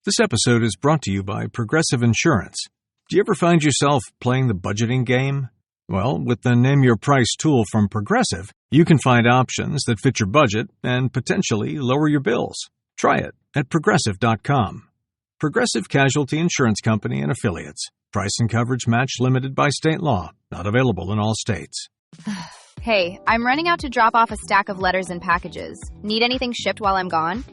This episode is brought to you by Progressive Insurance. Do you ever find yourself playing the budgeting game? Well, with the Name Your Price tool from Progressive, you can find options that fit your budget and potentially lower your bills. Try it at Progressive.com. Progressive Casualty Insurance Company and Affiliates. Price and coverage match limited by state law. Not available in all states. Hey, I'm running out to drop off a stack of letters and packages. Need anything shipped while I'm gone?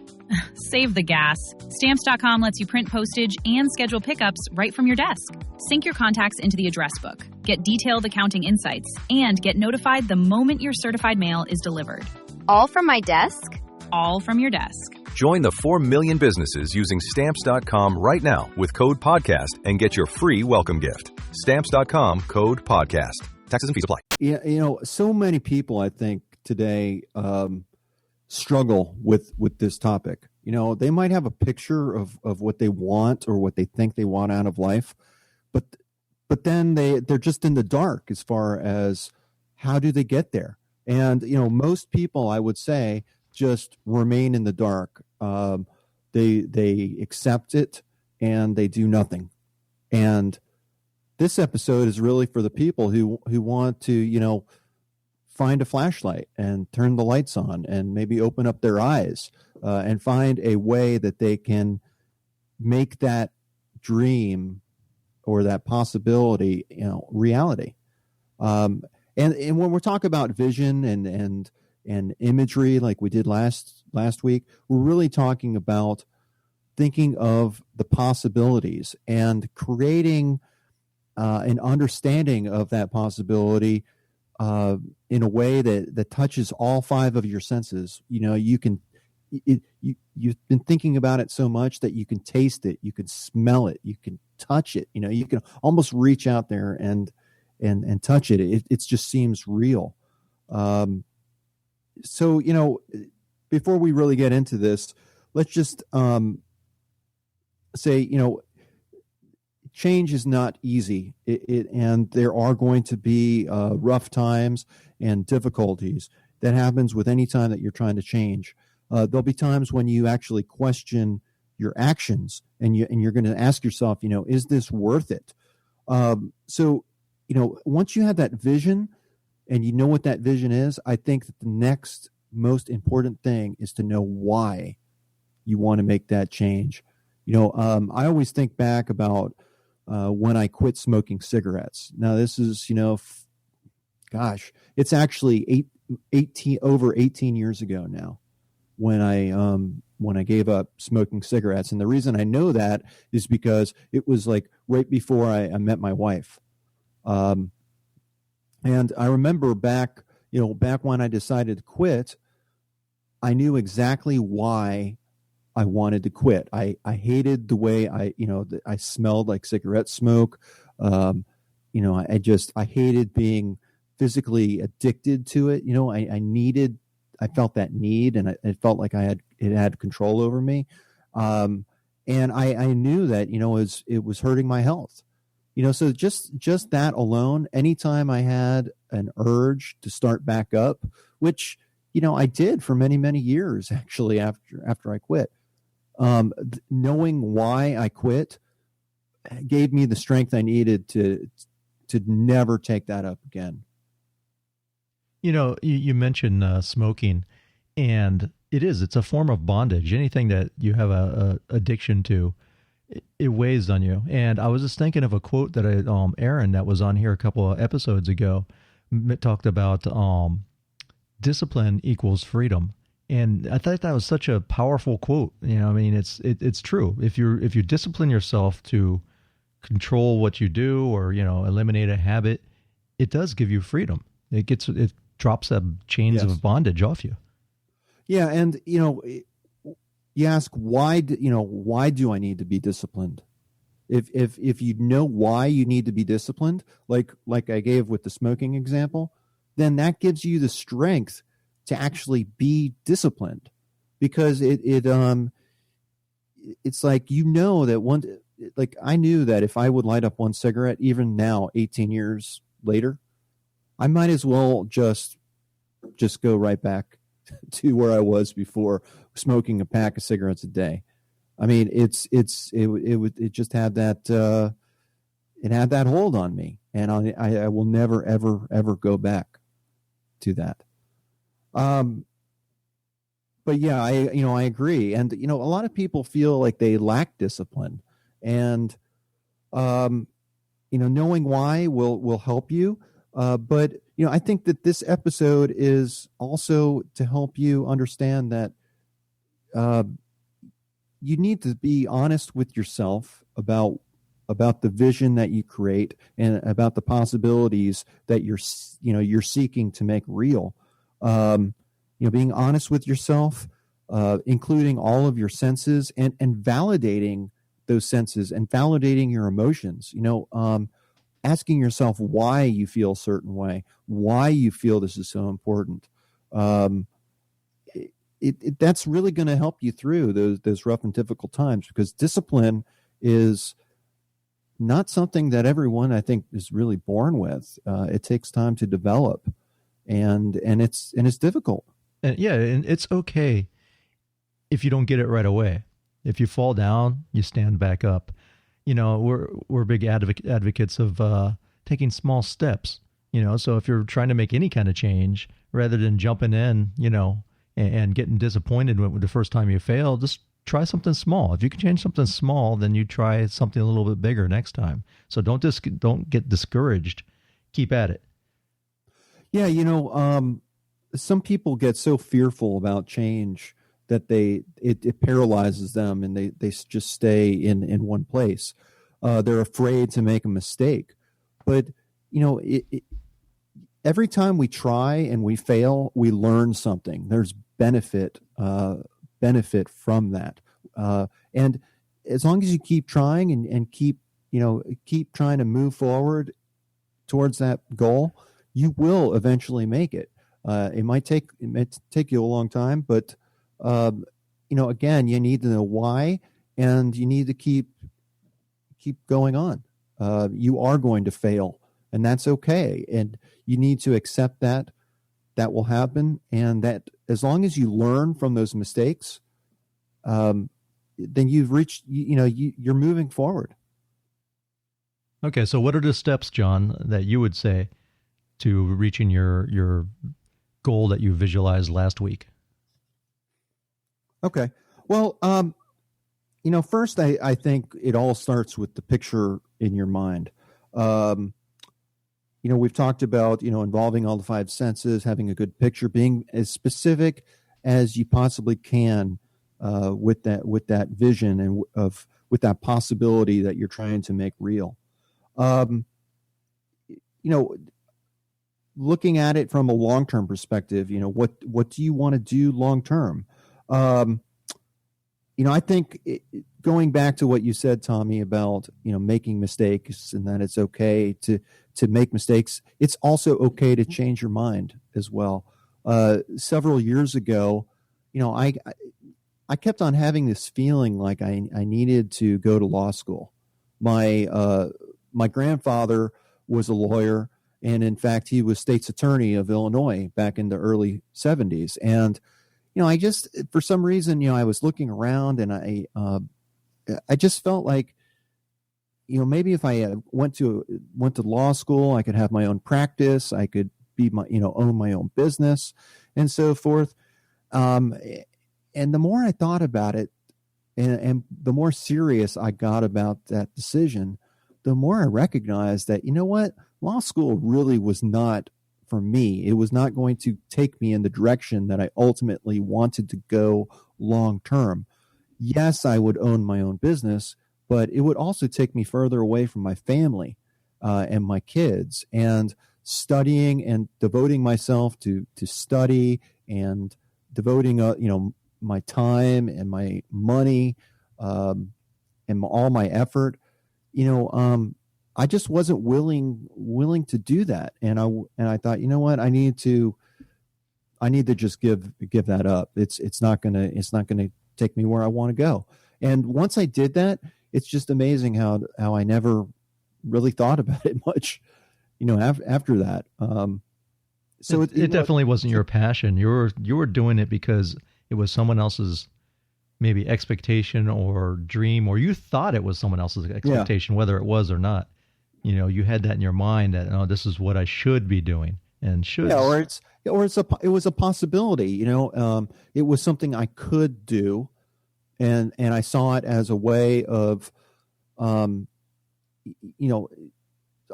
Save the gas. Stamps.com lets you print postage and schedule pickups right from your desk. Sync your contacts into the address book, get detailed accounting insights, and get notified the moment your certified mail is delivered. All from my desk? All from your desk. Join the 4 million businesses using Stamps.com right now with code PODCAST and get your free welcome gift. Stamps.com, code PODCAST. Taxes and fees apply. Yeah, so many people, I think, today struggle with this topic. They might have a picture of what they want or what they think they want out of life, but then they're just in the dark as far as how do they get there. And most people, I would say, just remain in the dark. They accept it and they do nothing. And this episode is really for the people who want to, find a flashlight and turn the lights on and maybe open up their eyes and find a way that they can make that dream or that possibility, reality. And when we're talking about vision and imagery, like we did last week, we're really talking about thinking of the possibilities and creating an understanding of that possibility in a way that touches all 5 of your senses. You've been thinking about it so much that you can taste it, you can smell it, you can touch it. You can almost reach out there and touch it. It just seems real. So before we really get into this, let's just say change is not easy, and there are going to be rough times and difficulties. That happens with any time that you're trying to change. There'll be times when you actually question your actions, and you're going to ask yourself, is this worth it? So, once you have that vision, and you know what that vision is, I think that the next most important thing is to know why you want to make that change. I always think back about when I quit smoking cigarettes. Now, this is, it's actually over 18 years ago now when I gave up smoking cigarettes. And the reason I know that is because it was like right before I met my wife. And I remember back when I decided to quit, I knew exactly why I wanted to quit. I hated the way I smelled like cigarette smoke. I hated being physically addicted to it. I felt that need, and it felt like it had control over me. And I knew that, it was hurting my health. So just that alone, anytime I had an urge to start back up, which, I did for many, many years, actually, after I quit, knowing why I quit gave me the strength I needed to never take that up again. You mentioned smoking, and it's a form of bondage. Anything that you have a addiction to, it weighs on you. And I was just thinking of a quote that Aaron, that was on here a couple of episodes ago, talked about discipline equals freedom. And I thought that was such a powerful quote. It's true. If you discipline yourself to control what you do or, eliminate a habit, it does give you freedom. It drops the chains of bondage off you. Yeah. And, you ask why do I need to be disciplined? If you know why you need to be disciplined, like I gave with the smoking example, then that gives you the strength to actually be disciplined, because it's like, that I knew that if I would light up one cigarette, even now, 18 years later, I might as well just go right back to where I was before, smoking a pack of cigarettes a day. I mean, it just had that, it had that hold on me, and I will never, ever go back to that. But yeah, I agree. And, a lot of people feel like they lack discipline, and, knowing why will help you. But, I think that this episode is also to help you understand that, you need to be honest with yourself about the vision that you create and about the possibilities that you're seeking to make real. Being honest with yourself, including all of your senses and validating those senses and validating your emotions, asking yourself why you feel a certain way, why you feel this is so important. That's really going to help you through those rough and difficult times, because discipline is not something that everyone, I think, is really born with. It takes time to develop, and it's difficult. And it's okay if you don't get it right away. If you fall down, you stand back up. We're big advocates of taking small steps. So if you're trying to make any kind of change, rather than jumping in, and getting disappointed when the first time you fail, just try something small. If you can change something small, then you try something a little bit bigger next time. So don't get discouraged. Keep at it. Yeah, some people get so fearful about change that it paralyzes them, and they just stay in one place. They're afraid to make a mistake. But every time we try and we fail, we learn something. There's benefit from that. And as long as you keep trying and keep trying to move forward towards that goal, you will eventually make it. It might take you a long time, but again, you need to know why, and you need to keep going on. You are going to fail, and that's okay. And you need to accept that will happen, and that as long as you learn from those mistakes, then you've reached, you're moving forward. Okay. So what are the steps, John, that you would say to reaching your goal that you visualized last week? Okay. Well, first I think it all starts with the picture in your mind. We've talked about, involving all the five senses, having a good picture, being as specific as you possibly can with that vision and with that possibility that you're trying to make real. Looking at it from a long-term perspective, what do you want to do long-term? I think going back to what you said, Tommy, about, making mistakes and that it's okay to make mistakes. It's also okay to change your mind as well. Several years ago, I kept on having this feeling like I needed to go to law school. My grandfather was a lawyer, and in fact, he was state's attorney of Illinois back in the early 70s. And I just, for some reason, I was looking around, and I just felt like, maybe if I went to law school, I could have my own practice, I could be own my own business, and so forth. And the more I thought about it, and the more serious I got about that decision, the more I recognized that, law school really was not for me. It was not going to take me in the direction that I ultimately wanted to go long term. Yes, I would own my own business, but it would also take me further away from my family and my kids, and studying and devoting myself to study and devoting my time and my money and all my effort. I just wasn't willing to do that, and I thought, I need to just give that up. It's not gonna take me where I want to go. And once I did that, it's just amazing how I never really thought about it much, after that. It definitely wasn't your passion. You were doing it because it was someone else's maybe expectation or dream, or you thought it was someone else's expectation, whether it was or not. You had that in your mind that, oh, this is what I should be doing, and should. Yeah, it was a possibility. It was something I could do, and I saw it as a way of,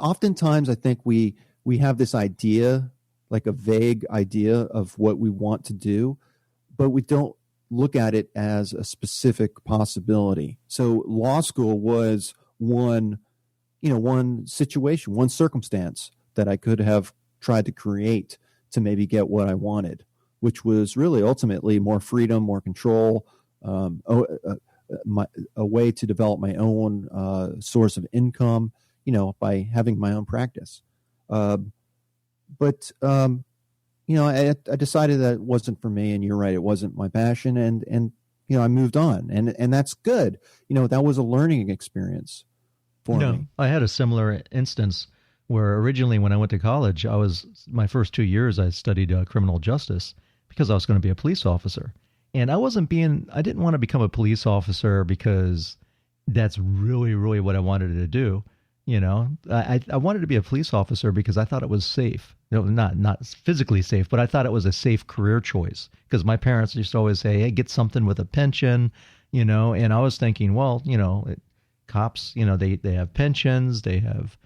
oftentimes I think we have this idea, like a vague idea of what we want to do, but we don't look at it as a specific possibility. So law school was one situation, one circumstance that I could have tried to create to maybe get what I wanted, which was really ultimately more freedom, more control, a way to develop my own source of income, by having my own practice. But I decided that it wasn't for me, and you're right, it wasn't my passion, and I moved on, and that's good. That was a learning experience for me. I had a similar instance where originally when I went to college, my first 2 years I studied criminal justice because I was going to be a police officer, and I didn't want to become a police officer because that's really, really what I wanted to do. I wanted to be a police officer because I thought it was safe. Not physically safe, but I thought it was a safe career choice because my parents used to always say, hey, get something with a pension, and I was thinking, well, cops, they have pensions, they have,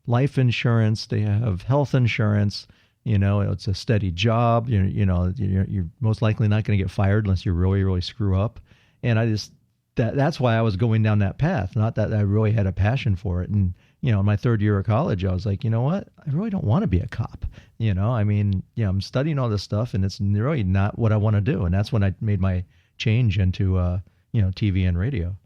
life insurance, they have health insurance, it's a steady job, you're most likely not going to get fired unless you really, really screw up. And that's why I was going down that path, not that I really had a passion for it. And, in my third year of college, I was like, you know what? I really don't want to be a cop. I'm studying all this stuff and it's really not what I want to do. And that's when I made my change into, TV and radio.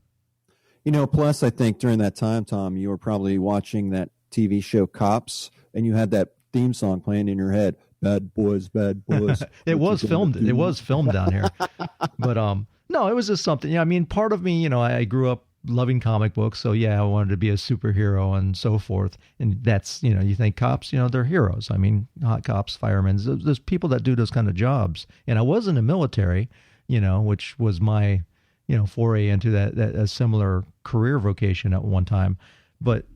Plus I think during that time, Tom, you were probably watching that TV show Cops, and you had that theme song playing in your head. Bad boys, bad boys. It was filmed down here. But, no, it was just something. Part of me, I grew up loving comic books. So, I wanted to be a superhero and so forth. And that's, you think cops, they're heroes. Hot cops, firemen, there's people that do those kind of jobs. And I was in the military, which was my, foray into that a similar career vocation at one time. But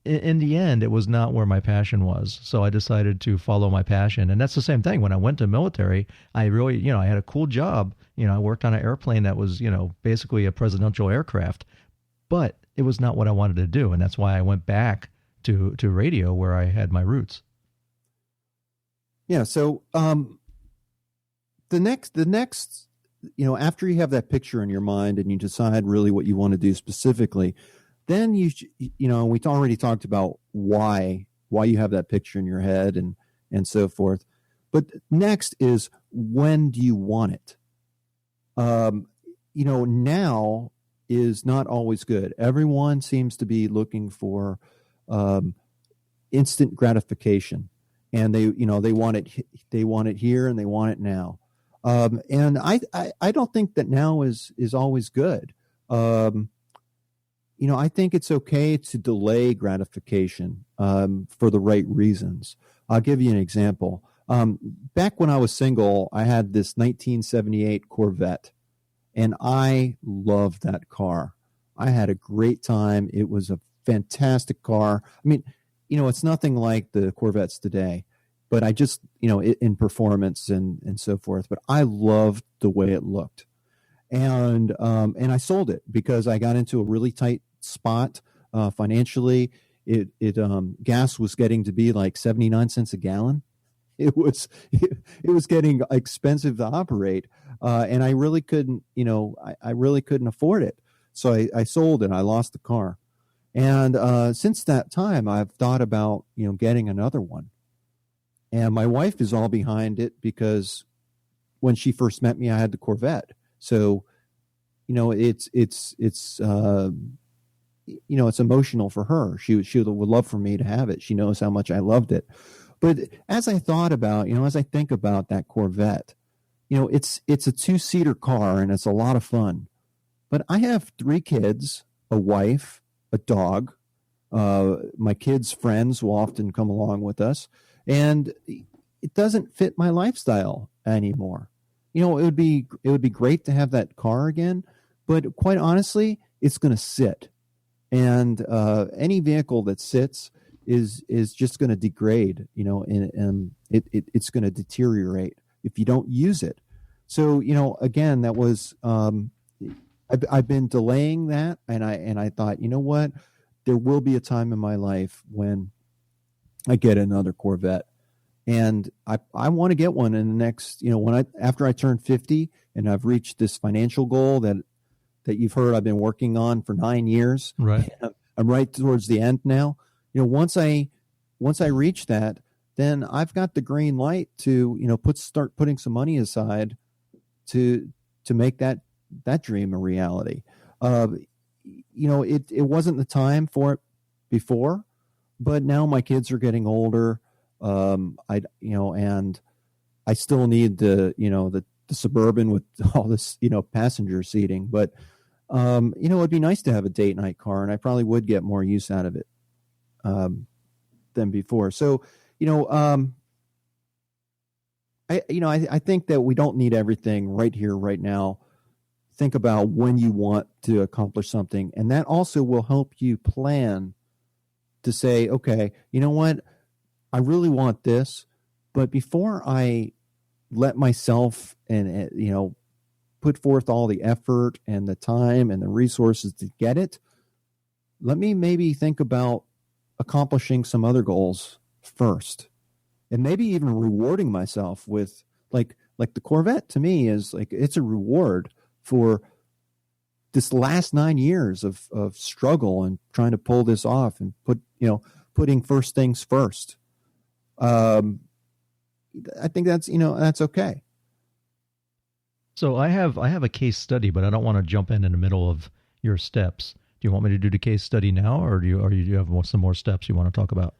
in the end, it was not where my passion was. So I decided to follow my passion. And that's the same thing. When I went to military, I really, I had a cool job. I worked on an airplane that was, basically a presidential aircraft, but it was not what I wanted to do. And that's why I went back to radio where I had my roots. Yeah. So the next, after you have that picture in your mind and you decide really what you want to do specifically, then we already talked about why you have that picture in your head and so forth. But next is, when do you want it? Now is not always good. Everyone seems to be looking for instant gratification, and they want it here and they want it now. And I don't think that now is always good. I think it's okay to delay gratification for the right reasons. I'll give you an example. Back when I was single, I had this 1978 Corvette, and I loved that car. I had a great time. It was a fantastic car. It's nothing like the Corvettes today, but I just, in performance and so forth, but I loved the way it looked. And I sold it because I got into a really tight spot financially. Gas was getting to be like 79 cents a gallon. It was getting expensive to operate, and I really couldn't, I really couldn't afford it. So I sold it. I lost the car, and since that time, I've thought about getting another one. And my wife is all behind it because when she first met me, I had the Corvette. So, it's emotional for her. She would love for me to have it. She knows how much I loved it. But as I thought about, as I think about that Corvette, it's a 2-seater car and it's a lot of fun. But I have 3 kids, a wife, a dog. My kids' friends will often come along with us, and it doesn't fit my lifestyle anymore. it would be great to have that car again, but quite honestly, it's going to sit. And any vehicle that sits is just going to degrade, and it's going to deteriorate if you don't use it. So, again, that was I've been delaying that, and I thought, you know what, there will be a time in my life when I get another Corvette, and I want to get one in the next, after I turn 50 and I've reached this financial goal that you've heard I've been working on for 9 years. Right. I'm right towards the end now. Once I reach that, then I've got the green light to, start putting some money aside to make that dream a reality. It wasn't the time for it before, but now my kids are getting older. And I still need the Suburban with all this, passenger seating, but it'd be nice to have a date night car, and I probably would get more use out of it than before. So, I think that we don't need everything right here, right now. Think about when you want to accomplish something, and that also will help you plan to say, okay, you know what, I really want this, but before I let myself and put forth all the effort and the time and the resources to get it, let me maybe think about accomplishing some other goals first, and maybe even rewarding myself with like the Corvette. To me is like, it's a reward for this last 9 years of struggle and trying to pull this off and putting first things first. I think that's okay. So I have a case study, but I don't want to jump in the middle of your steps. Do you want me to do the case study now, or do you have some more steps you want to talk about?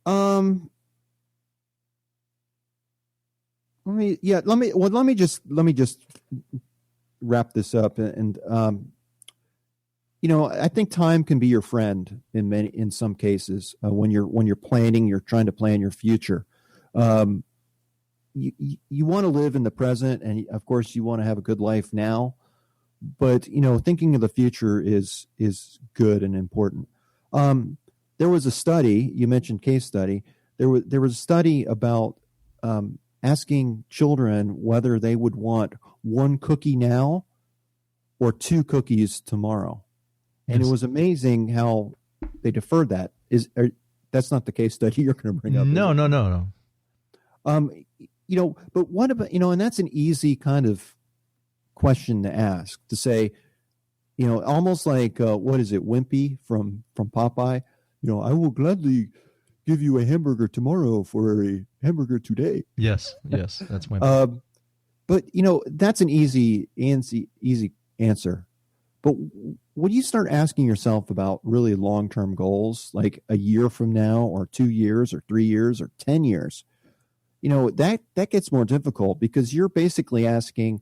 Let me just wrap this up, and I think time can be your friend in some cases. When you're planning, you're trying to plan your future. You want to live in the present, and of course you want to have a good life now, but thinking of the future is good and important. There was a study, you mentioned case study. There was a study about asking children whether they would want one cookie now or two cookies tomorrow. And It was amazing how they deferred that. That's not the case study you're going to bring up. No. But what about, and that's an easy kind of question to ask, to say, almost like, what is it, Wimpy from Popeye? I will gladly give you a hamburger tomorrow for a hamburger today. Yes, that's Wimpy. But, that's an easy answer. But when you start asking yourself about really long-term goals, like a year from now or 2 years or 3 years or 10 years, that gets more difficult, because you're basically asking,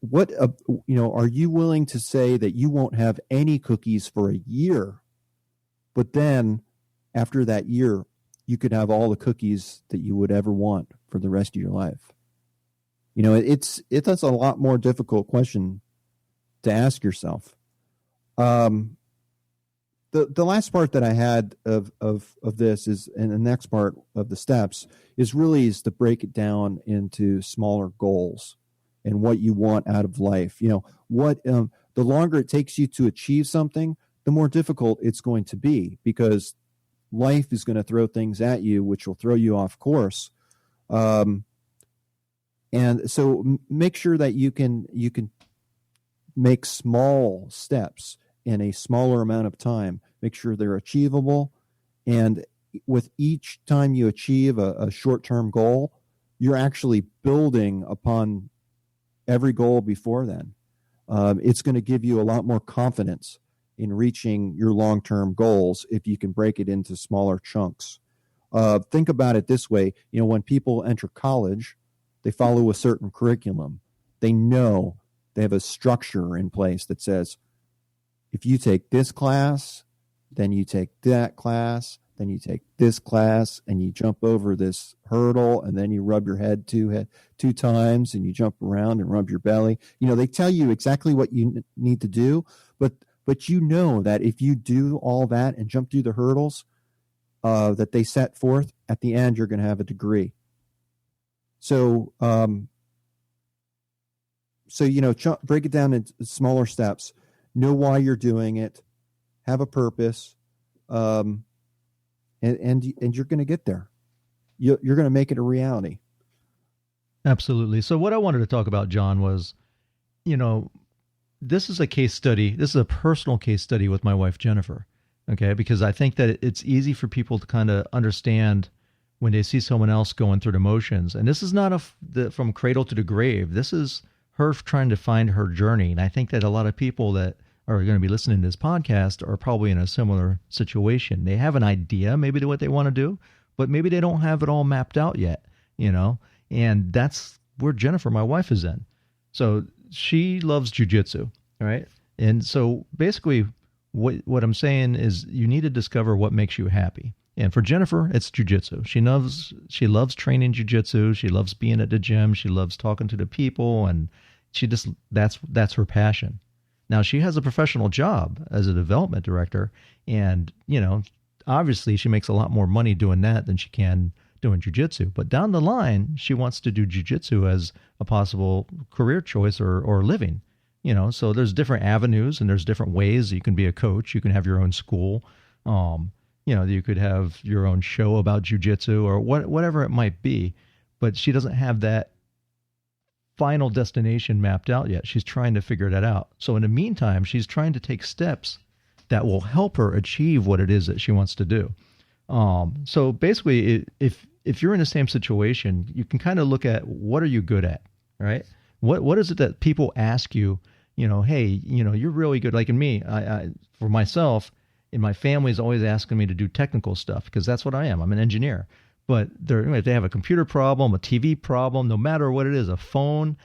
what, are you willing to say that you won't have any cookies for a year, but then after that year, you could have all the cookies that you would ever want for the rest of your life? That's a lot more difficult question to ask yourself. The last part that I had of this is, and the next part of the steps is to break it down into smaller goals and what you want out of life. The longer it takes you to achieve something, the more difficult it's going to be, because life is going to throw things at you, which will throw you off course. And so make sure that you can make small steps in a smaller amount of time. Make sure they're achievable. And with each time you achieve a short-term goal, you're actually building upon every goal before then. It's going to give you a lot more confidence in reaching your long-term goals if you can break it into smaller chunks. Think about it this way. When people enter college, they follow a certain curriculum. They know they have a structure in place that says, if you take this class, then you take that class, then you take this class and you jump over this hurdle, and then you rub your head two times, and you jump around and rub your belly. They tell you exactly what you need to do, but you know that if you do all that and jump through the hurdles that they set forth, at the end you're going to have a degree. So break it down into smaller steps. Know why you're doing it. Have a purpose, and you're going to get there. You're going to make it a reality. Absolutely. So what I wanted to talk about, John, was, this is a case study. This is a personal case study with my wife, Jennifer. Okay, because I think that it's easy for people to kind of understand when they see someone else going through the motions. And this is not from cradle to the grave. This is her trying to find her journey. And I think that a lot of people that are going to be listening to this podcast are probably in a similar situation. They have an idea maybe to what they want to do, but maybe they don't have it all mapped out yet, and that's where Jennifer, my wife, is in. So she loves jujitsu, right? And so basically what I'm saying is you need to discover what makes you happy. And for Jennifer, it's jujitsu. She loves training jujitsu. She loves being at the gym. She loves talking to the people, and that's her passion. Now, she has a professional job as a development director, and, obviously she makes a lot more money doing that than she can doing jiu-jitsu. But down the line, she wants to do jiu-jitsu as a possible career choice or living, So there's different avenues and there's different ways. You can be a coach. You can have your own school. You could have your own show about jiu-jitsu or whatever it might be. But she doesn't have that final destination mapped out yet. She's trying to figure that out. So in the meantime, she's trying to take steps that will help her achieve what it is that she wants to do. So basically, if you're in the same situation, you can kind of look at what are you good at, right? What is it that people ask you, hey, you're really good. Like in me, I for myself, and my family is always asking me to do technical stuff because that's what I am. I'm an engineer. But if they have a computer problem, a TV problem, no matter what it is, a phone,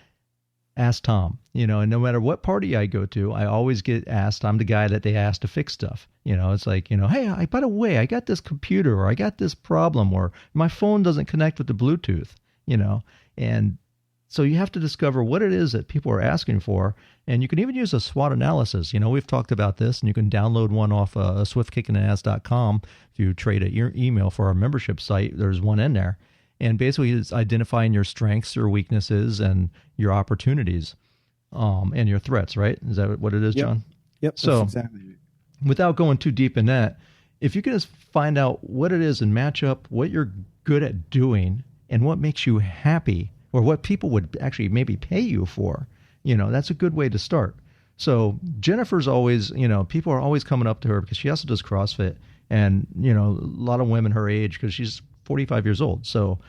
ask Tom, and no matter what party I go to, I always get asked. I'm the guy that they ask to fix stuff. It's like, hey, by the way, I got this computer or I got this problem or my phone doesn't connect with the Bluetooth, and so you have to discover what it is that people are asking for. And you can even use a SWOT analysis. We've talked about this, and you can download one off swiftkickinass.com. If you trade an email for our membership site, there's one in there. And basically it's identifying your strengths, your weaknesses, and your opportunities, and your threats, right? Is that what it is, Yep. John? Yep, so, that's exactly it. Without going too deep in that, if you can just find out what it is and match up what you're good at doing and what makes you happy, or what people would actually maybe pay you for, that's a good way to start. So Jennifer's always, people are always coming up to her because she also does CrossFit, and, a lot of women her age, because she's 45 years old. So,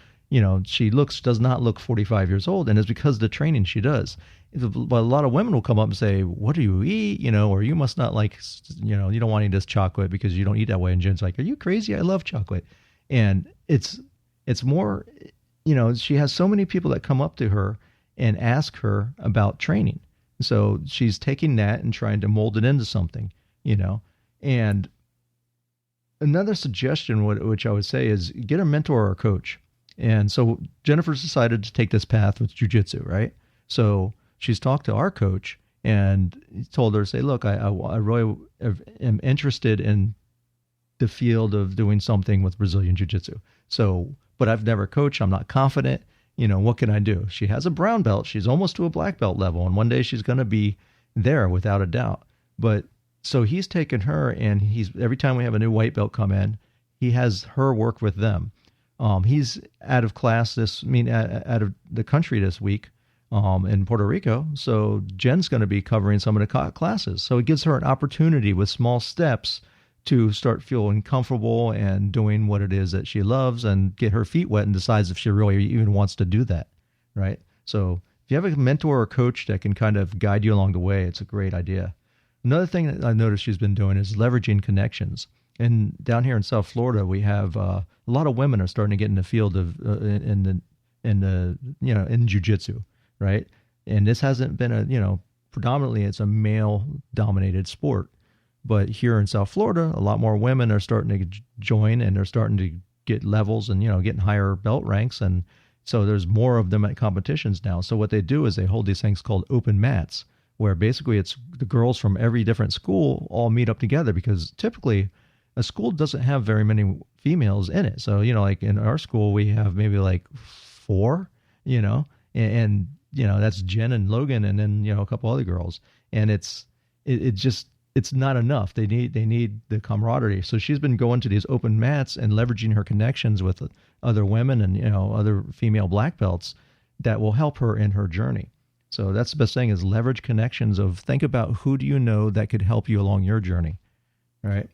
she does not look 45 years old, and it's because of the training she does. But a lot of women will come up and say, what do you eat? Or you must not like, you don't want any of this chocolate because you don't eat that way. And Jen's like, are you crazy? I love chocolate. And it's more, she has so many people that come up to her and ask her about training. So she's taking that and trying to mold it into something, And another suggestion, which I would say, is get a mentor or a coach. And so Jennifer's decided to take this path with jiu-jitsu, right? So she's talked to our coach and told her, say, look, I really am interested in the field of doing something with Brazilian jiu-jitsu. So, but I've never coached. I'm not confident. What can I do? She has a brown belt. She's almost to a black belt level. And one day she's going to be there without a doubt. But so he's taken her, and every time we have a new white belt come in, he has her work with them. He's out of class out of the country this week in Puerto Rico. So Jen's going to be covering some of the classes. So it gives her an opportunity with small steps to start feeling comfortable and doing what it is that she loves and get her feet wet and decides if she really even wants to do that, right? So if you have a mentor or coach that can kind of guide you along the way, it's a great idea. Another thing that I've noticed she's been doing is leveraging connections. And down here in South Florida, we have a lot of women are starting to get in the field of in jiu-jitsu, right? And this hasn't been predominantly it's a male-dominated sport. But here in South Florida, a lot more women are starting to join, and they're starting to get levels and, getting higher belt ranks. And so there's more of them at competitions now. So what they do is they hold these things called open mats, where basically it's the girls from every different school all meet up together, because typically a school doesn't have very many females in it. So, like in our school, we have maybe like 4, and that's Jen and Logan, and then, a couple other girls. And it's not enough. They need the camaraderie. So she's been going to these open mats and leveraging her connections with other women and, other female black belts that will help her in her journey. So that's the best thing, is leverage connections. Think about who do you know that could help you along your journey. All right.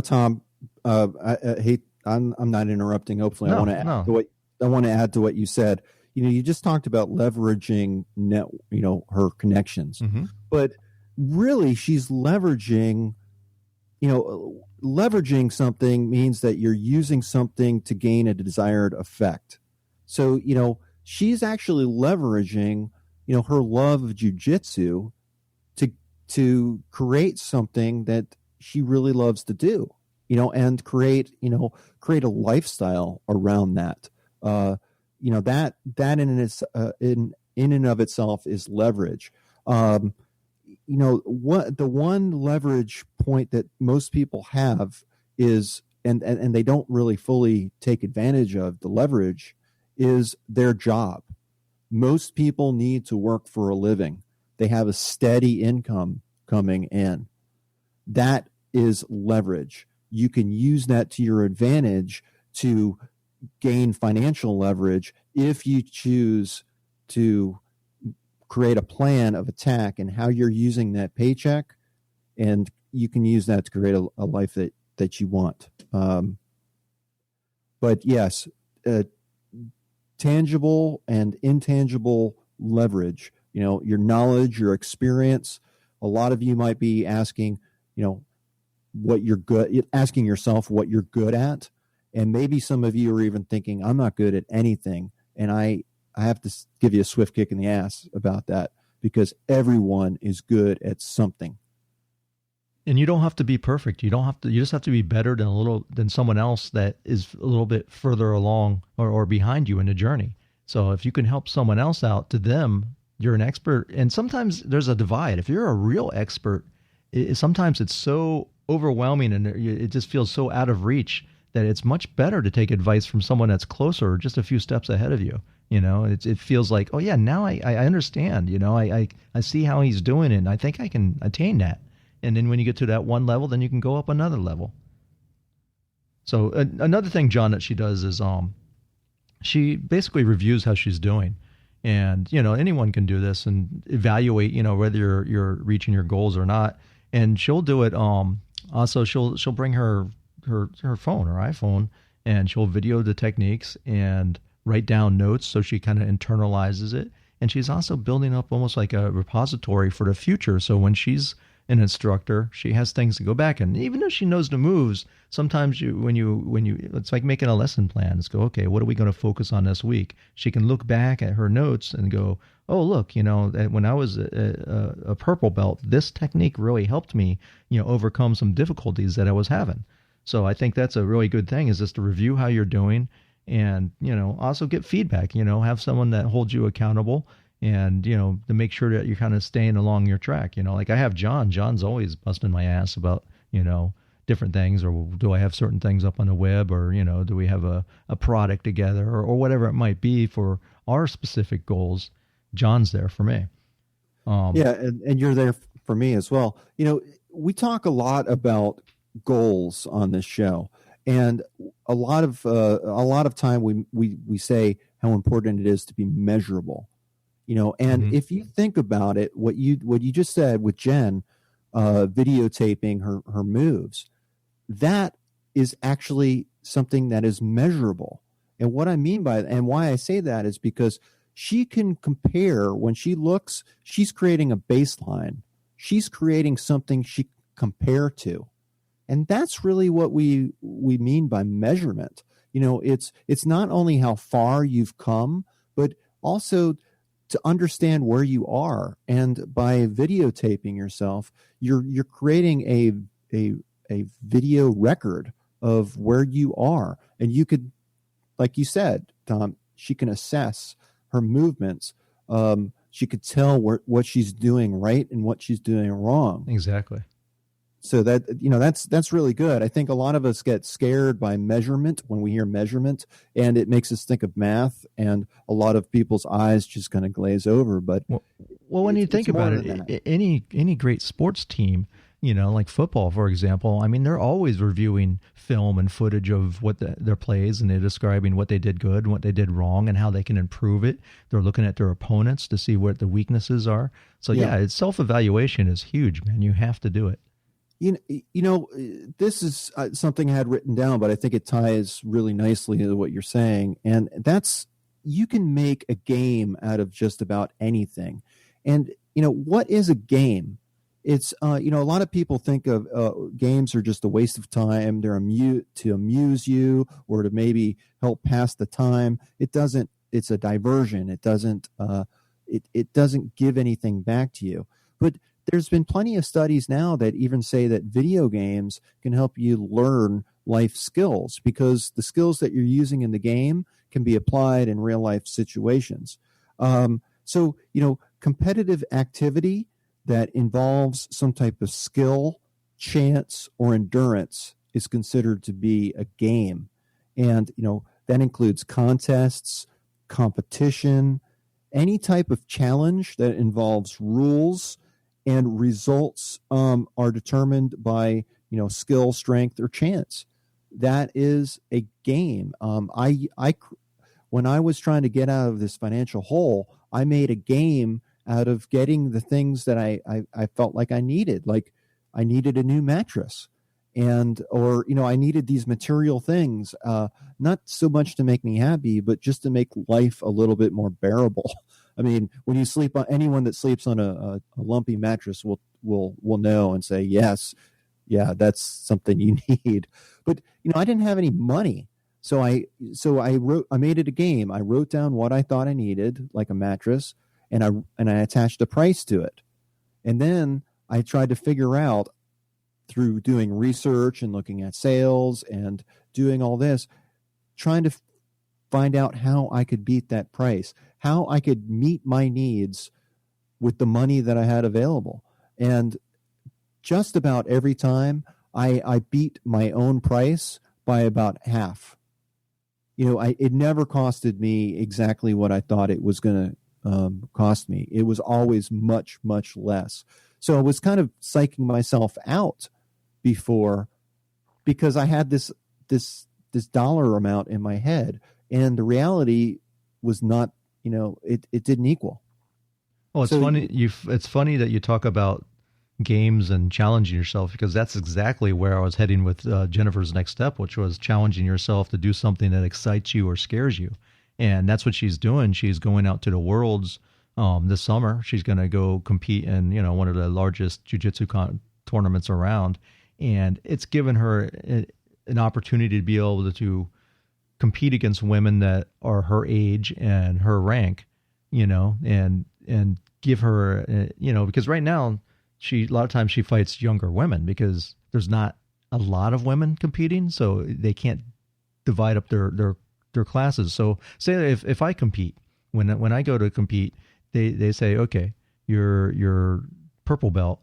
Tom, I hate, I'm not interrupting. Hopefully, No, I want to add to what you said. You just talked about leveraging her connections, Mm-hmm. but really she's leveraging something means that you're using something to gain a desired effect. So, she's actually leveraging, her love of jujitsu to create something that she really loves to do, and create a lifestyle around that. That in and of itself is leverage. What the one leverage point that most people have is, and they don't really fully take advantage of the leverage, is their job. Most people need to work for a living. They have a steady income coming in. That is leverage. You can use that to your advantage to gain financial leverage if you choose to create a plan of attack and how you're using that paycheck, and you can use that to create a life that you want. But yes, tangible and intangible leverage, your knowledge, your experience. A lot of you might be asking, asking yourself what you're good at. And maybe some of you are even thinking, I'm not good at anything. And I have to give you a swift kick in the ass about that, because everyone is good at something. And you don't have to be perfect. You just have to be better than someone else that is a little bit further along or behind you in the journey. So if you can help someone else out, to them, you're an expert. And sometimes there's a divide. If you're a real expert, sometimes it's so overwhelming and it just feels so out of reach that it's much better to take advice from someone that's closer, just a few steps ahead of you. It feels like, oh yeah, now I understand. I see how he's doing it, and I think I can attain that. And then when you get to that one level, then you can go up another level. So another thing, John, that she does is she basically reviews how she's doing. And, anyone can do this and evaluate, whether you're reaching your goals or not. And she'll do it. Also, she'll bring her phone, her iPhone, and she'll video the techniques and write down notes, so she kind of internalizes it. And she's also building up almost like a repository for the future. So when she's an instructor, she has things to go back. And even though she knows the moves, sometimes when you it's like making a lesson plan. It's go, okay, what are we going to focus on this week? She can look back at her notes and go, oh, look, when I was a purple belt, this technique really helped me, overcome some difficulties that I was having. So I think that's a really good thing, is just to review how you're doing, and, also get feedback, have someone that holds you accountable, and, to make sure that you're kind of staying along your track. Like I have John's always busting my ass about, different things, or do I have certain things up on the web, or, do we have a product together, or whatever it might be for our specific goals. John's there for me. And you're there for me as well. We talk a lot about goals on this show, and a lot of time we say how important it is to be measurable. And if you think about it, what you just said with Jen, videotaping her moves, that is actually something that is measurable. And what I mean by that, and why I say that, is because she can compare. When she looks, she's creating a baseline. She's creating something she can compare to. And that's really what we mean by measurement. It's not only how far you've come, but also to understand where you are. And by videotaping yourself, you're creating a video record of where you are. And you could, like you said, Tom, she can assess her movements. She could tell what she's doing right and what she's doing wrong. Exactly. So that's really good. I think a lot of us get scared by measurement when we hear measurement, and it makes us think of math, and a lot of people's eyes just kind of glaze over. But well, when you think about it, any great sports team, like football, for example, I mean, they're always reviewing film and footage of what their plays, and they're describing what they did good and what they did wrong and how they can improve it. They're looking at their opponents to see what the weaknesses are. So it's self-evaluation is huge, man. You have to do it. This is something I had written down, but I think it ties really nicely to what you're saying. And that's, you can make a game out of just about anything. And, what is a game? It's, a lot of people think of games are just a waste of time. They're to amuse you or to maybe help pass the time. It doesn't, it's a diversion. It doesn't, it doesn't give anything back to you. But there's been plenty of studies now that even say that video games can help you learn life skills, because the skills that you're using in the game can be applied in real life situations. So, competitive activity that involves some type of skill, chance, or endurance is considered to be a game. And, that includes contests, competition, any type of challenge that involves rules, and results are determined by, skill, strength, or chance. That is a game. When I was trying to get out of this financial hole, I made a game out of getting the things that I felt like I needed. Like I needed a new mattress, or I needed these material things, not so much to make me happy, but just to make life a little bit more bearable. I mean, when you sleep on, anyone that sleeps on a lumpy mattress will know and say, yes, yeah, that's something you need. But, I didn't have any money. So I made it a game. I wrote down what I thought I needed, like a mattress, and I attached a price to it. And then I tried to figure out, through doing research and looking at sales and doing all this, trying to find out how I could beat that price, how I could meet my needs with the money that I had available. And just about every time I beat my own price by about half. It never costed me exactly what I thought it was going to cost me. It was always much, much less. So I was kind of psyching myself out before, because I had this dollar amount in my head, and the reality was not, it didn't equal. Well, it's funny. It's funny that you talk about games and challenging yourself, because that's exactly where I was heading with Jennifer's next step, which was challenging yourself to do something that excites you or scares you. And that's what she's doing. She's going out to the Worlds this summer. She's going to go compete in, one of the largest jiu-jitsu tournaments around. And it's given her an opportunity to be able to compete against women that are her age and her rank, and give her, because right now a lot of times she fights younger women because there's not a lot of women competing, so they can't divide up their classes. So say if I compete, when I go to compete, they say, okay, you're purple belt,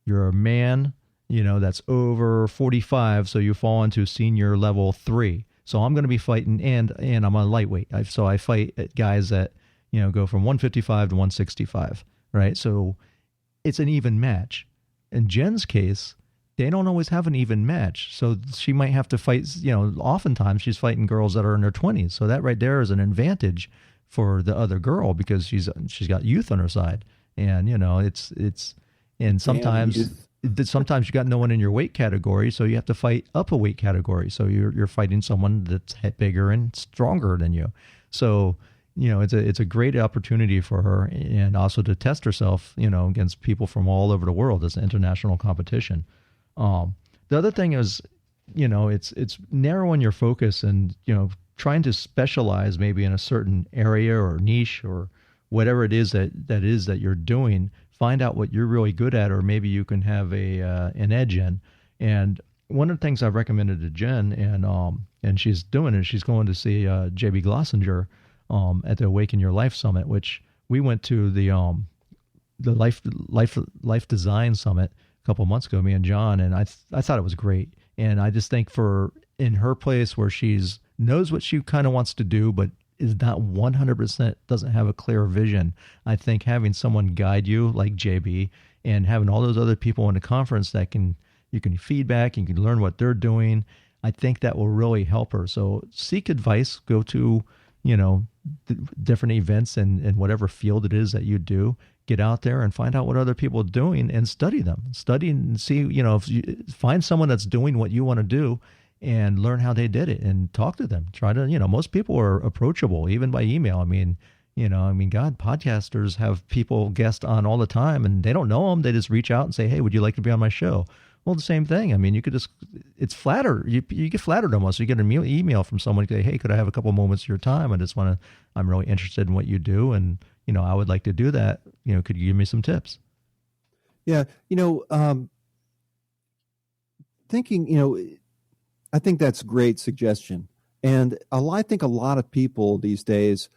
you're a man, that's over 45, so you fall into senior level 3. So I'm going to be fighting, and I'm a lightweight. So I fight guys that, go from 155 to 165, right? So it's an even match. In Jen's case, they don't always have an even match. So she might have to fight, oftentimes she's fighting girls that are in their 20s. So that right there is an advantage for the other girl, because she's got youth on her side. And, and sometimes you got no one in your weight category, so you have to fight up a weight category. So you're fighting someone that's bigger and stronger than you. So, it's a great opportunity for her, and also to test herself, against people from all over the world. It's an international competition. The other thing is, it's narrowing your focus and, trying to specialize maybe in a certain area or niche or whatever it is that you're doing, find out what you're really good at, or maybe you can have an edge in. And one of the things I've recommended to Jen, and she's doing it, she's going to see JB Glossinger at the Awaken Your Life Summit, which we went to the Life Design Summit a couple of months ago, me and John, and I thought it was great. And I just think in her place where she's knows what she kind of wants to do, but is not 100%, doesn't have a clear vision, I think having someone guide you like JB and having all those other people in the conference that you can feedback, you can learn what they're doing, I think that will really help her. So seek advice, go to, different events in whatever field it is that you do. Get out there and find out what other people are doing and study them. Study and see, if you find someone that's doing what you want to do and learn how they did it and talk to them. Try to, most people are approachable even by email. God, podcasters have people guest on all the time and they don't know them. They just reach out and say, hey, would you like to be on my show? Well, the same thing. You could just, it's flatter. You get flattered almost. You get an email from someone, say, hey, could I have a couple moments of your time? I'm really interested in what you do. And, I would like to do that. Could you give me some tips? Yeah. Thinking, I think that's a great suggestion. And I think a lot of people these days,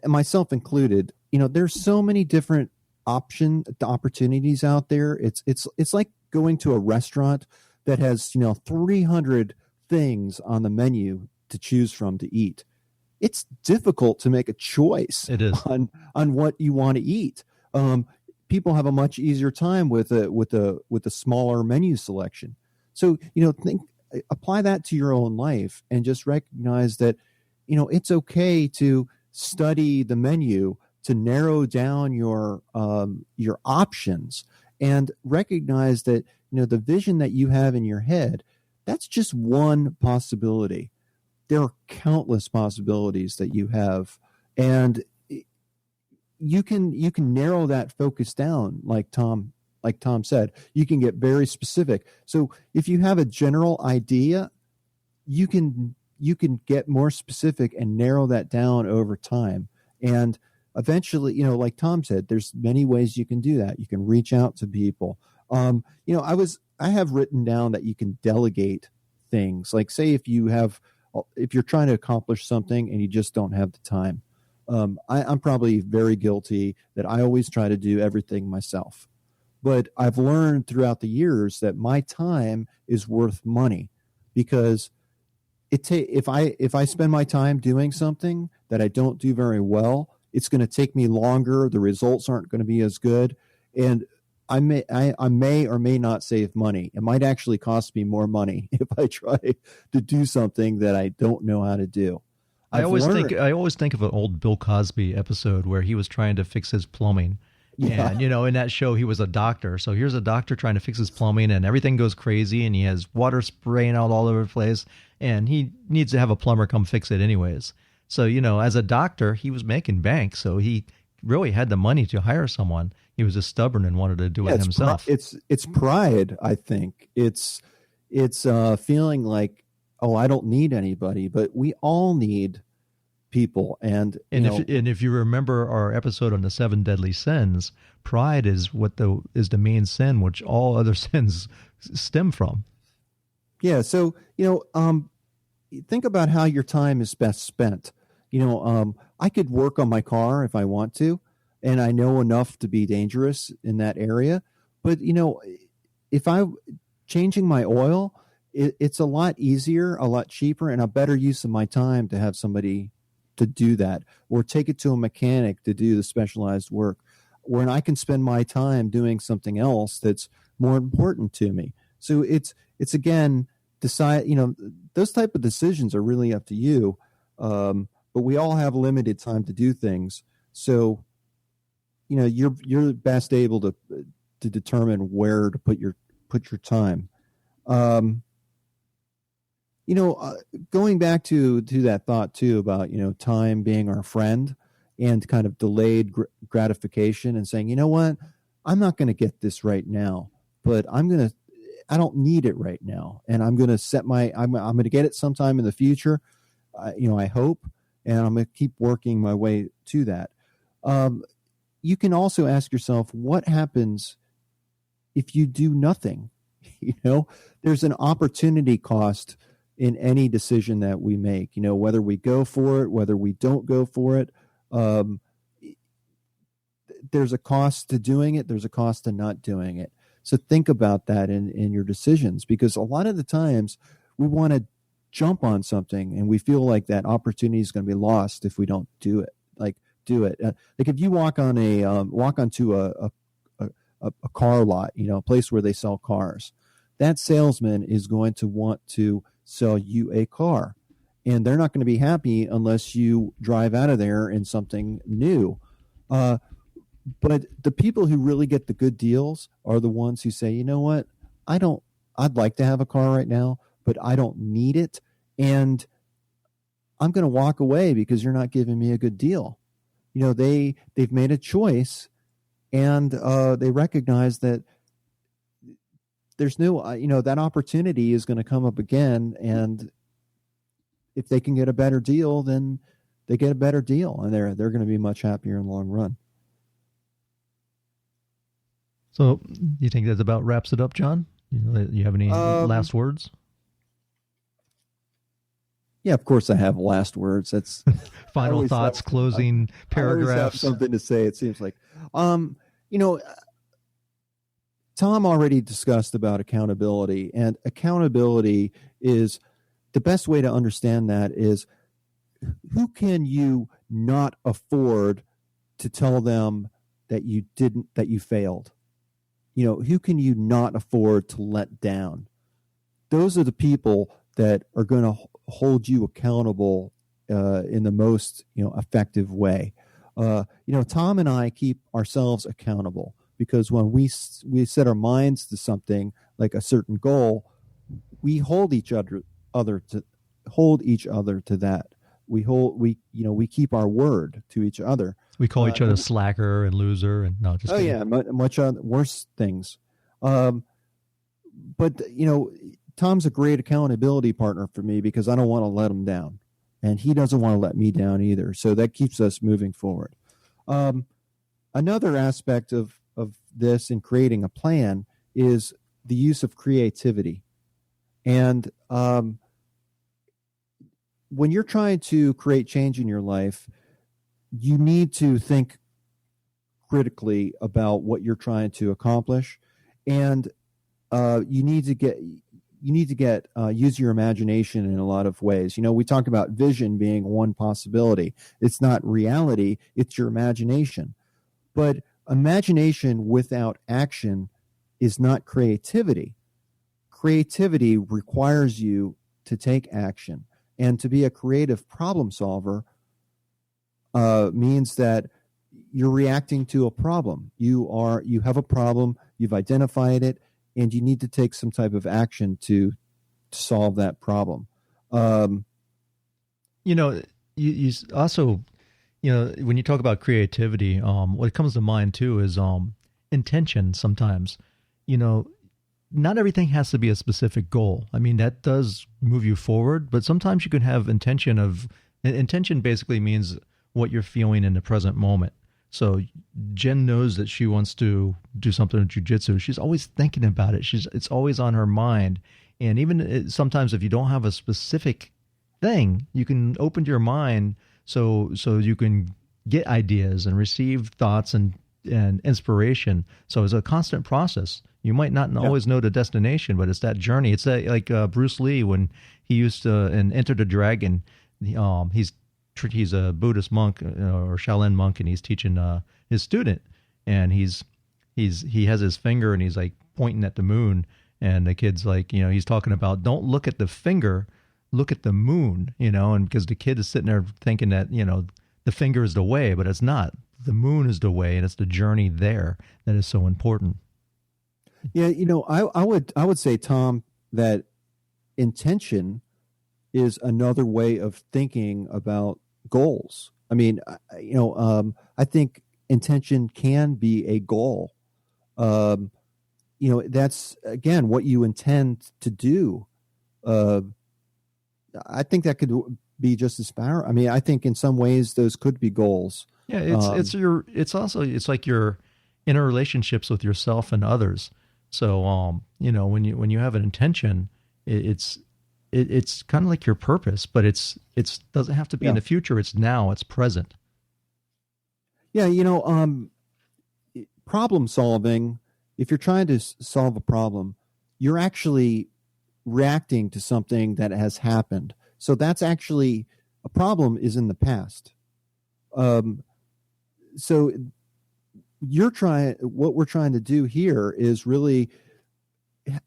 myself included, there's so many different opportunities out there. It's like going to a restaurant that has, 300 things on the menu to choose from to eat. It's difficult to make a choice. It is. on what you want to eat. People have a much easier time with a smaller menu selection. So, apply that to your own life and just recognize that, it's okay to study the menu to narrow down your options, and recognize that, the vision that you have in your head, that's just one possibility. There are countless possibilities that you have, and you can narrow that focus down, like Tom said. You can get very specific. So if you have a general idea, you can get more specific and narrow that down over time. And eventually, like Tom said, there's many ways you can do that. You can reach out to people. I have written down that you can delegate things. Like, say if you're trying to accomplish something and you just don't have the time. I'm probably very guilty that I always try to do everything myself. But I've learned throughout the years that my time is worth money, because if I spend my time doing something that I don't do very well, it's going to take me longer. The results aren't going to be as good, and I may or may not save money. It might actually cost me more money if I try to do something that I don't know how to do. I always think of an old Bill Cosby episode where he was trying to fix his plumbing. Yeah. And, in that show, he was a doctor. So here's a doctor trying to fix his plumbing, and everything goes crazy, and he has water spraying out all over the place, and he needs to have a plumber come fix it anyways. So, as a doctor, he was making bank, so he really had the money to hire someone. He was just stubborn and wanted to do it himself. It's pride, I think. It's feeling like, oh, I don't need anybody, but we all need people. And if you remember our episode on the 7 deadly sins, pride is the main sin, which all other sins stem from. Yeah. So, think about how your time is best spent. I could work on my car if I want to, and I know enough to be dangerous in that area. But, if I'm changing my oil, it's a lot easier, a lot cheaper, and a better use of my time to have somebody to do that, or take it to a mechanic to do the specialized work, when I can spend my time doing something else that's more important to me. So it's again, decide, those type of decisions are really up to you. But we all have limited time to do things. So, you're best able to determine where to put your time. Going back to that thought too about, time being our friend and kind of delayed gratification, and saying, you know what, I'm not going to get this right now, but I don't need it right now. And I'm going to I'm going to get it sometime in the future. I hope, and I'm going to keep working my way to that. You can also ask yourself, what happens if you do nothing? There's an opportunity cost in any decision that we make, whether we go for it, whether we don't go for it. There's a cost to doing it. There's a cost to not doing it. So think about that in your decisions, because a lot of the times we want to jump on something and we feel like that opportunity is going to be lost if we don't do it. Do it. Like if you walk onto a car lot, a place where they sell cars, that salesman is going to want to sell you a car, and they're not going to be happy unless you drive out of there in something new. But the people who really get the good deals are the ones who say, you know what, I'd like to have a car right now, but I don't need it. And I'm going to walk away because you're not giving me a good deal. They've made a choice, and they recognize that there's no, that opportunity is going to come up again. And if they can get a better deal, then they get a better deal, and they're going to be much happier in the long run. So you think that about wraps it up, John? You have any last words? Yeah, of course I have last words. That's final thoughts, closing paragraphs. I always have something to say, it seems like. Tom already discussed about accountability, and accountability is the best way to understand that is, who can you not afford to tell them that you failed? Who can you not afford to let down? Those are the people that are going to hold you accountable in the most effective way. Tom and I keep ourselves accountable because when we set our minds to something like a certain goal, we hold each other to that. We keep our word to each other. We call each other slacker and loser, and no, just kidding. Yeah, much worse things. But Tom's a great accountability partner for me because I don't want to let him down, and he doesn't want to let me down either. So that keeps us moving forward. Another aspect of this in creating a plan is the use of creativity. And when you're trying to create change in your life, you need to think critically about what you're trying to accomplish, and you need to get use your imagination in a lot of ways. We talk about vision being one possibility. It's not reality, it's your imagination. But imagination without action is not creativity. Creativity requires you to take action, and to be a creative problem solver means that you're reacting to a problem. You have a problem, you've identified it, and you need to take some type of action to solve that problem. You also, when you talk about creativity, what comes to mind too is intention sometimes. Not everything has to be a specific goal. I mean, that does move you forward, but sometimes you can have intention basically means what you're feeling in the present moment. So Jen knows that she wants to do something in jiu-jitsu. She's always thinking about it. It's always on her mind. And even sometimes if you don't have a specific thing, you can open your mind so you can get ideas and receive thoughts and inspiration. So it's a constant process. You might not always know the destination, but it's that journey. It's like Bruce Lee when he used to and Enter the Dragon. He's a Buddhist monk or Shaolin monk, and he's teaching his student, and he has his finger and he's like pointing at the moon, and the kid's like, he's talking about don't look at the finger, look at the moon, and because the kid is sitting there thinking that the finger is the way, but it's not. The moon is the way, and it's the journey there that is so important. Yeah, I would say, Tom, that intention is another way of thinking about goals. I mean, I think intention can be a goal. That's again what you intend to do. I think that could be just as powerful. I mean, I think in some ways those could be goals. Yeah, it's like your inner relationships with yourself and others. So when you have an intention, it's kind of like your purpose, but it's doesn't have to be in the future. It's now. It's present. Yeah, problem solving. If you're trying to solve a problem, you're actually reacting to something that has happened. So that's actually a problem is in the past. So what we're trying to do here is really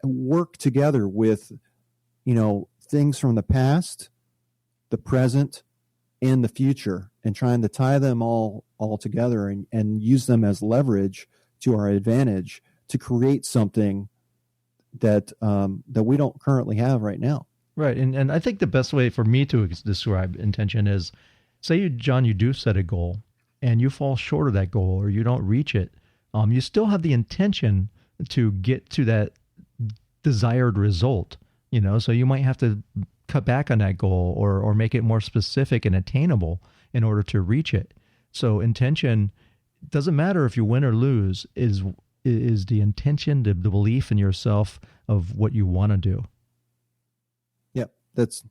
work together with, things from the past, the present, and the future, and trying to tie them all together and use them as leverage to our advantage to create something that we don't currently have right now. Right. And I think the best way for me to describe intention is, say, John, you do set a goal and you fall short of that goal or you don't reach it. You still have the intention to get to that desired result, so you might have to cut back on that goal or make it more specific and attainable in order to reach it. So intention doesn't matter if you win or lose, is the intention, the belief in yourself of what you want to do. Yep, that's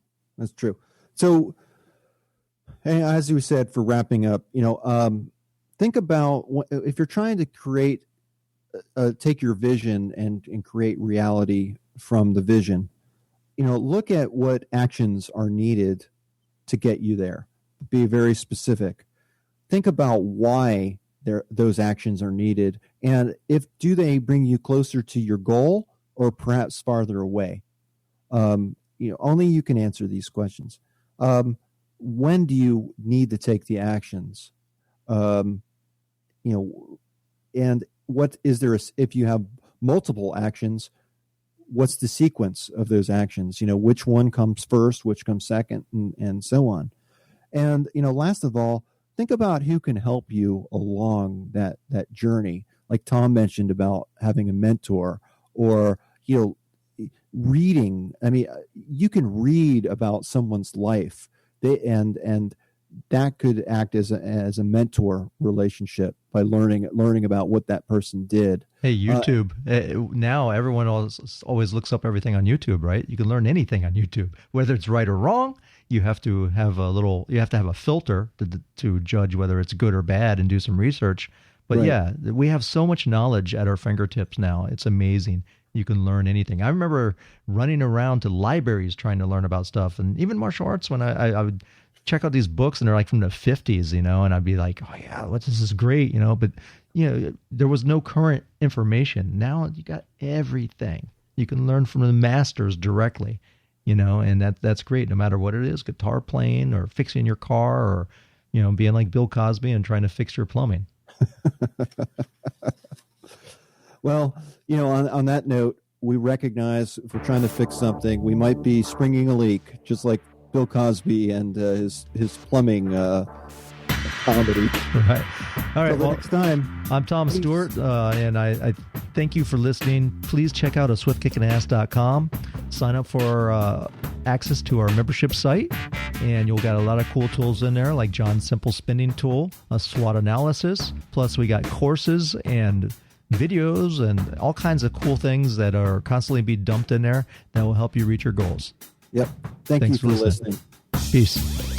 true. So, as we said, for wrapping up, think about if you're trying to create, take your vision and create reality from the vision. Look at what actions are needed to get you there. Be very specific. Think about why those actions are needed, and do they bring you closer to your goal or perhaps farther away? Only you can answer these questions. When do you need to take the actions? And what is there? If you have multiple actions, what's the sequence of those actions? Which one comes first, which comes second, and so on. And last of all, think about who can help you along that journey. Like Tom mentioned about having a mentor, or reading. I mean, you can read about someone's life, and that could act as a mentor relationship by learning about what that person did. Hey, YouTube. Now everyone always looks up everything on YouTube, right? You can learn anything on YouTube, whether it's right or wrong. You have to have a filter to judge whether it's good or bad and do some research. But right. Yeah, we have so much knowledge at our fingertips now. It's amazing. You can learn anything. I remember running around to libraries trying to learn about stuff, and even martial arts when I would check out these books and they're like from the 50s, and I'd be like, oh yeah, this is great, but there was no current information. Now you got everything. You can learn from the masters directly, and that's great no matter what it is, guitar playing or fixing your car or, being like Bill Cosby and trying to fix your plumbing. Well, on that note, we recognize if we're trying to fix something, we might be springing a leak, just like Bill Cosby and his plumbing comedy. Right. All right. Well, next time. I'm Tom Stewart, and I thank you for listening. Please check out swiftkickinass.com. Sign up for access to our membership site, and you'll get a lot of cool tools in there, like John's simple spinning tool, a SWOT analysis. Plus, we got courses and videos and all kinds of cool things that are constantly being dumped in there that will help you reach your goals. Yep. Thanks you for listening. Peace.